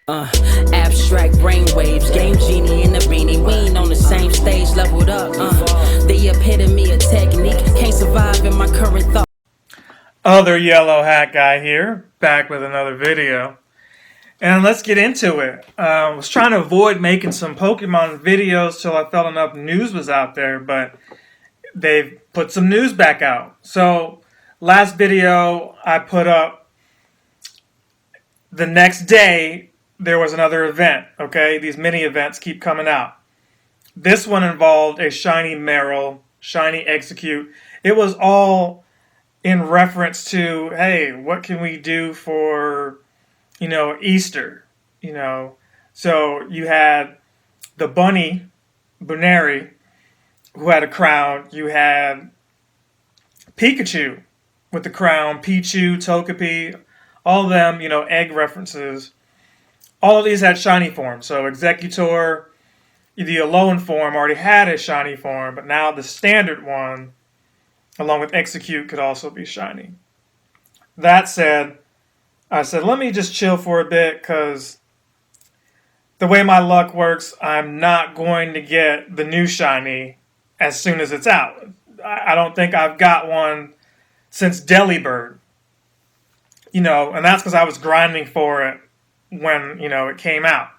Uh, Abstract brainwaves, game genie in the beanie. We ain't on the same stage, leveled up. The epitome of technique, can't survive in my current thought. Other yellow hat guy here, back with another video. And let's get into it. I was trying to avoid making some Pokemon videos till I felt enough news was out there, but they've put some news back out. So last video I put up, the next day there was another event, okay? These mini events keep coming out. This one involved a shiny Meryl, shiny Execute. It was all in reference to, hey, what can we do for, Easter, So you had the bunny, Bunary, who had a crown. You had Pikachu with the crown, Pichu, Togepi, all of them, egg references. All of these had shiny form. So Executor, the Alolan form already had a shiny form, but now the standard one, along with Execute, could also be shiny. That said, I said, let me just chill for a bit, because the way my luck works, I'm not going to get the new shiny as soon as it's out. I don't think I've got one since Delibird. And that's because I was grinding for it when, it came out.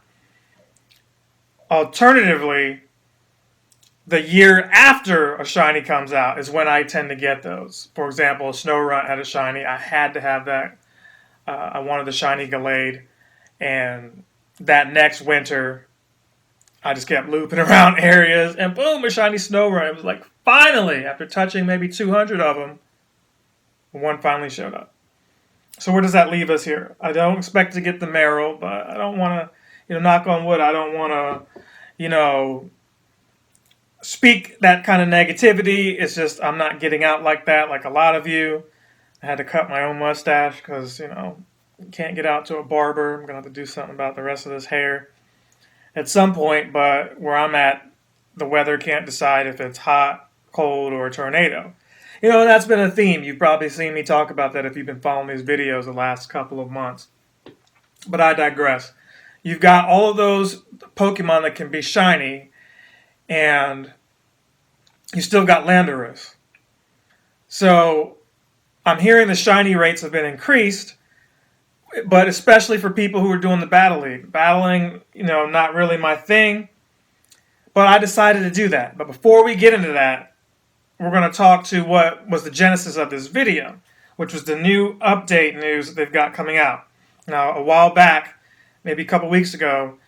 Alternatively, the year after a shiny comes out is when I tend to get those. For example, Snorunt had a shiny. I had to have that. I wanted the shiny Gallade. And that next winter, I just kept looping around areas, and boom, a shiny Snorunt. It was like, finally, after touching maybe 200 of them, one finally showed up. So where does that leave us here? I don't expect to get the Meryl, but I don't want to, knock on wood, I don't want to, speak that kind of negativity. It's just I'm not getting out like that, like a lot of you. I had to cut my own mustache because, can't get out to a barber. I'm going to have to do something about the rest of this hair at some point, but where I'm at, the weather can't decide if it's hot, cold, or a tornado. That's been a theme. You've probably seen me talk about that if you've been following these videos the last couple of months. But I digress. You've got all of those Pokemon that can be shiny, and you still got Landorus. So I'm hearing the shiny rates have been increased, but especially for people who are doing the Battle League. Battling, not really my thing, but I decided to do that. But before we get into that, we're going to talk to what was the genesis of this video, which was the new update news that they've got coming out. Now, a while back, maybe a couple weeks ago,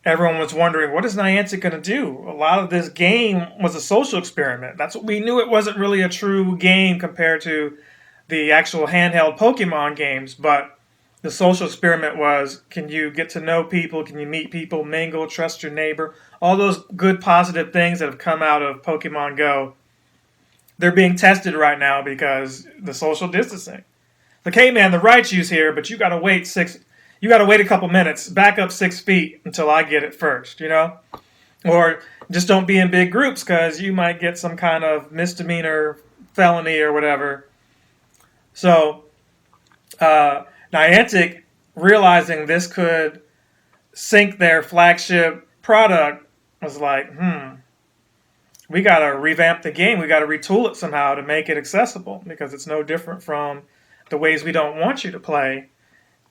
everyone was wondering, what is Niantic going to do? A lot of this game was a social experiment. That's what we knew. It wasn't really a true game compared to the actual handheld Pokemon games, but the social experiment was, can you get to know people? Can you meet people, mingle, trust your neighbor? All those good, positive things that have come out of Pokemon Go, they're being tested right now because the social distancing. Like, hey man, the Raichu's here, but you gotta wait a couple minutes, back up 6 feet until I get it first, Or just don't be in big groups because you might get some kind of misdemeanor, felony, or whatever. So, Niantic, realizing this could sink their flagship product, was like, we got to revamp the game. We got to retool it somehow to make it accessible, because it's no different from the ways we don't want you to play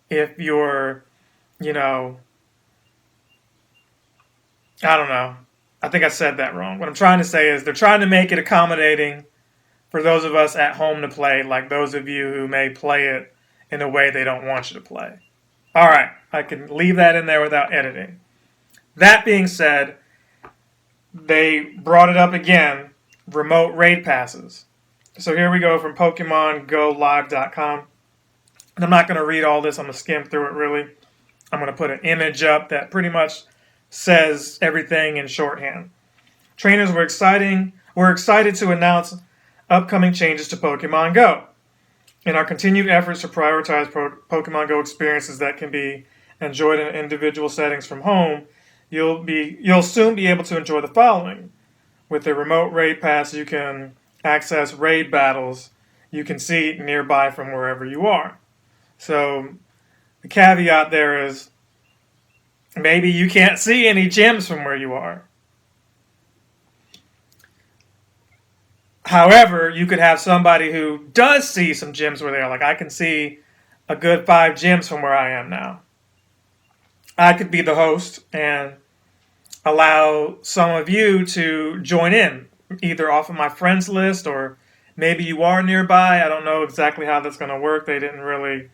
if you're, I don't know. I think I said that wrong. What I'm trying to say is they're trying to make it accommodating for those of us at home to play, like those of you who may play it in a way they don't want you to play. All right, I can leave that in there without editing. That being said, they brought it up again, remote raid passes. So here we go from PokemonGoLive.com. And I'm not going to read all this. I'm going to skim through it, really. I'm going to put an image up that pretty much says everything in shorthand. Trainers were excited to announce upcoming changes to Pokemon Go. In our continued efforts to prioritize Pokemon Go experiences that can be enjoyed in individual settings from home, you'll soon be able to enjoy the following. With the remote raid pass, you can access raid battles you can see nearby from wherever you are. So the caveat there is maybe you can't see any gems from where you are. However, you could have somebody who does see some gems where they are. Like, I can see a good 5 gems from where I am now. I could be the host and allow some of you to join in, either off of my friends list or maybe you are nearby. I don't know exactly how that's going to work. They didn't really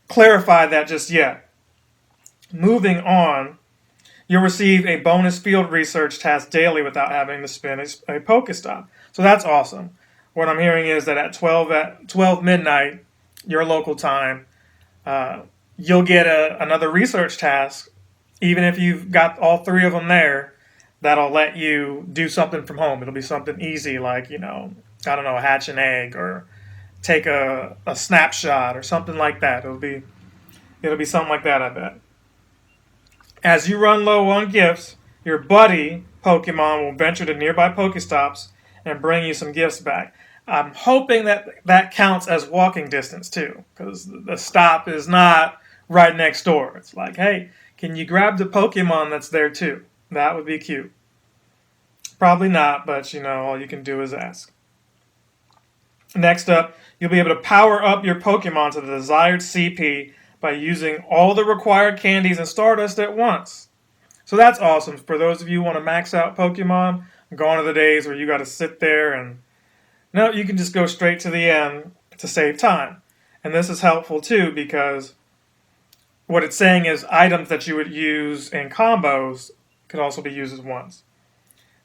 clarify that just yet. Moving on, you'll receive a bonus field research task daily without having to spin a Pokestop. So that's awesome. What I'm hearing is that at 12 midnight, your local time, you'll get another research task. Even if you've got all 3 of them there, that'll let you do something from home. It'll be something easy like, hatch an egg or take a snapshot or something like that. It'll be something like that, I bet. As you run low on gifts, your buddy Pokemon will venture to nearby Pokestops and bring you some gifts back. I'm hoping that counts as walking distance too, because the stop is not right next door. It's like, hey, can you grab the Pokemon that's there too? That would be cute. Probably not, but all you can do is ask. Next up, you'll be able to power up your Pokemon to the desired CP by using all the required candies and Stardust at once. So that's awesome. For those of you who want to max out Pokemon, gone are the days where you got to sit there and... No, you can just go straight to the end to save time. And this is helpful too because what it's saying is items that you would use in combos could also be used as once.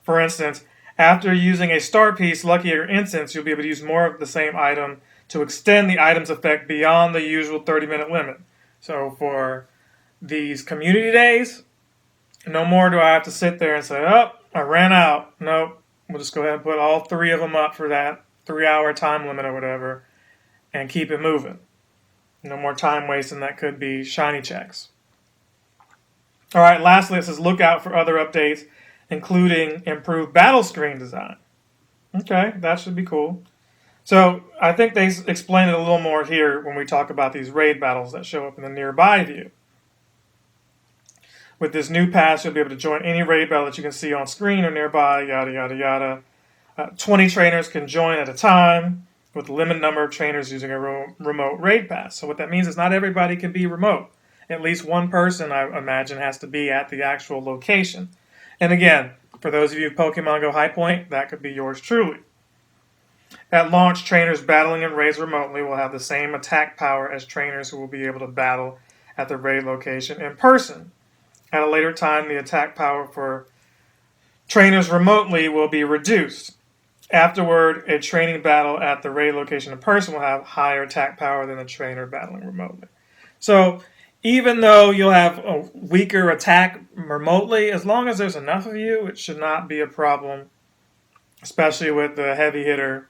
For instance, after using a star piece, lucky, or instance, you'll be able to use more of the same item to extend the item's effect beyond the usual 30-minute limit. So for these community days, no more do I have to sit there and say, oh, I ran out. Nope. We'll just go ahead and put all 3 of them up for that 3-hour time limit or whatever and keep it moving. No more time wasting. That could be shiny checks. All right, lastly, it says look out for other updates, including improved battle screen design. Okay, that should be cool. So I think they explain it a little more here when we talk about these raid battles that show up in the nearby view. With this new pass, you'll be able to join any raid battle that you can see on screen or nearby, yada, yada, yada. 20 trainers can join at a time with a limited number of trainers using a remote raid pass. So what that means is not everybody can be remote. At least one person, I imagine, has to be at the actual location. And again, for those of you of Pokemon Go High Point, that could be yours truly. At launch, trainers battling in raids remotely will have the same attack power as trainers who will be able to battle at the raid location in person. At a later time, the attack power for trainers remotely will be reduced. Afterward, a training battle at the raid location in person will have higher attack power than a trainer battling remotely. So, even though you'll have a weaker attack remotely, as long as there's enough of you, it should not be a problem, especially with the heavy hitter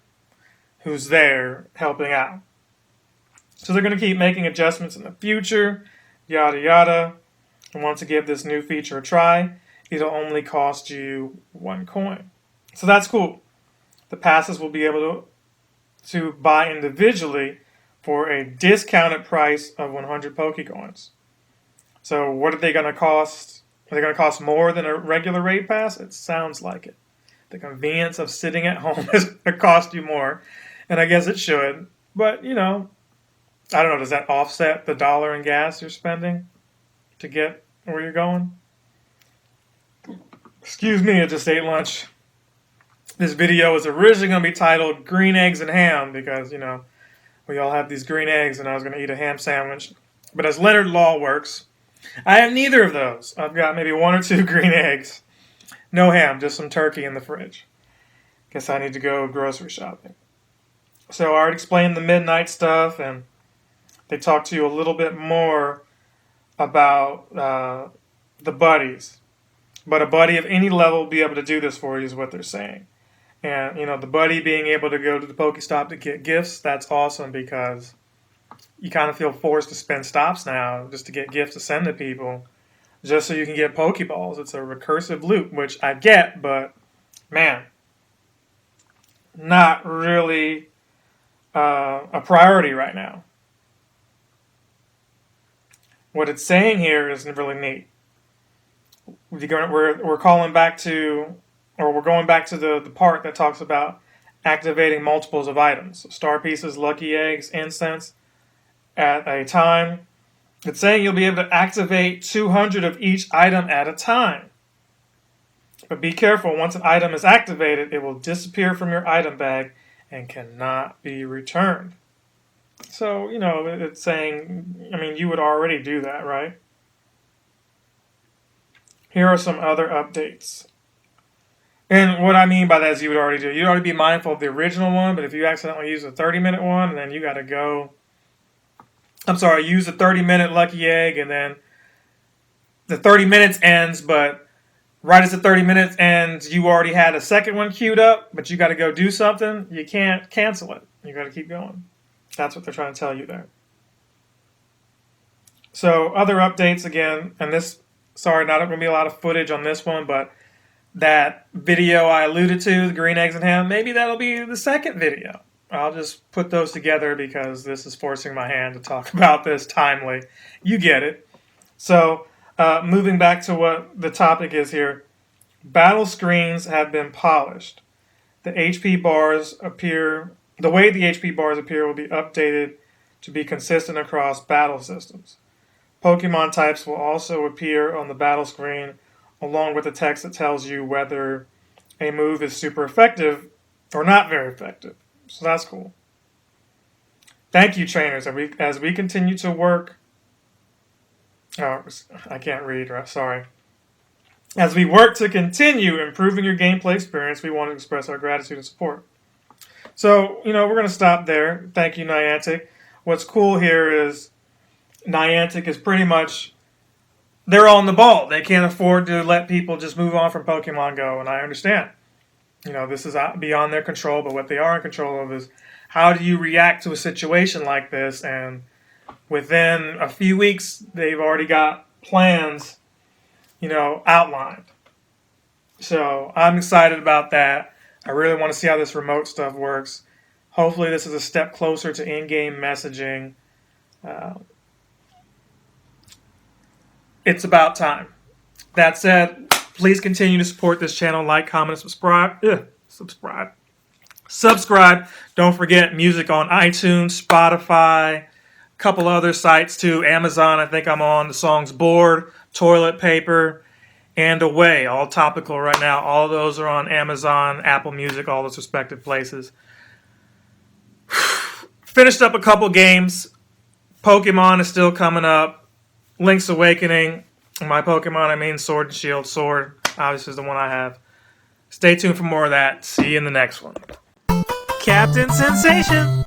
who's there helping out. So they're going to keep making adjustments in the future, yada yada. And want to give this new feature a try, it'll only cost you 1 coin. So that's cool. The passes will be able to buy individually for a discounted price of 100 Pokecoins. So what are they going to cost? Are they going to cost more than a regular raid pass? It sounds like it. The convenience of sitting at home is going to cost you more. And I guess it should. But, I don't know, does that offset the $1 in gas you're spending to get where you're going? Excuse me, I just ate lunch. This video was originally going to be titled Green Eggs and Ham because, we all have these green eggs and I was going to eat a ham sandwich. But as Leonard Law works, I have neither of those. I've got maybe 1 or 2 green eggs. No ham, just some turkey in the fridge. Guess I need to go grocery shopping. So I already explained the midnight stuff and they talked to you a little bit more about the buddies. But a buddy of any level will be able to do this for you is what they're saying. And, the buddy being able to go to the Pokestop to get gifts, that's awesome because you kind of feel forced to spend stops now just to get gifts to send to people just so you can get Pokeballs. It's a recursive loop, which I get, but, man, not really a priority right now. what it's saying here is really neat. We're calling back to, or we're going back to the part that talks about activating multiples of items. So star pieces, lucky eggs, incense at a time. It's saying you'll be able to activate 200 of each item at a time. But be careful, once an item is activated, it will disappear from your item bag and cannot be returned. So, it's saying, you would already do that, right? Here are some other updates. And what I mean by that is you would already do. You'd already be mindful of the original one, but if you accidentally use a 30-minute one, then you got to go. Use a 30-minute lucky egg, and then the 30 minutes ends, but right as the 30 minutes ends, you already had a second one queued up, but you got to go do something. You can't cancel it. You got to keep going. That's what they're trying to tell you there. So other updates again, and this, not going to be a lot of footage on this one, but that video I alluded to, the green eggs and ham, maybe that'll be the second video. I'll just put those together because this is forcing my hand to talk about this timely. You get it. So moving back to what the topic is here, battle screens have been polished. The HP bars appear, the way the HP bars appear will be updated to be consistent across battle systems. Pokemon types will also appear on the battle screen along with the text that tells you whether a move is super effective or not very effective. So that's cool. Thank you, trainers. As we continue to work... Oh, I can't read, sorry. As we work to continue improving your gameplay experience, we want to express our gratitude and support. So, we're going to stop there. Thank you, Niantic. What's cool here is Niantic is pretty much, they're on the ball. They can't afford to let people just move on from Pokemon Go, and I understand. This is beyond their control, but what they are in control of is how do you react to a situation like this, and within a few weeks, they've already got plans, outlined. So I'm excited about that. I really want to see how this remote stuff works. Hopefully this is a step closer to in-game messaging. It's about time. That said, please continue to support this channel. Like, comment, and subscribe. Don't forget music on iTunes, Spotify, a couple other sites too. Amazon, I think I'm on. The songs Bored, Toilet Paper, and Away. All topical right now. All of those are on Amazon, Apple Music, all those respective places. Finished up a couple games. Pokemon is still coming up. Link's Awakening. My Pokemon, I mean Sword and Shield. Sword, obviously, is the one I have. Stay tuned for more of that. See you in the next one. Captain Sensation!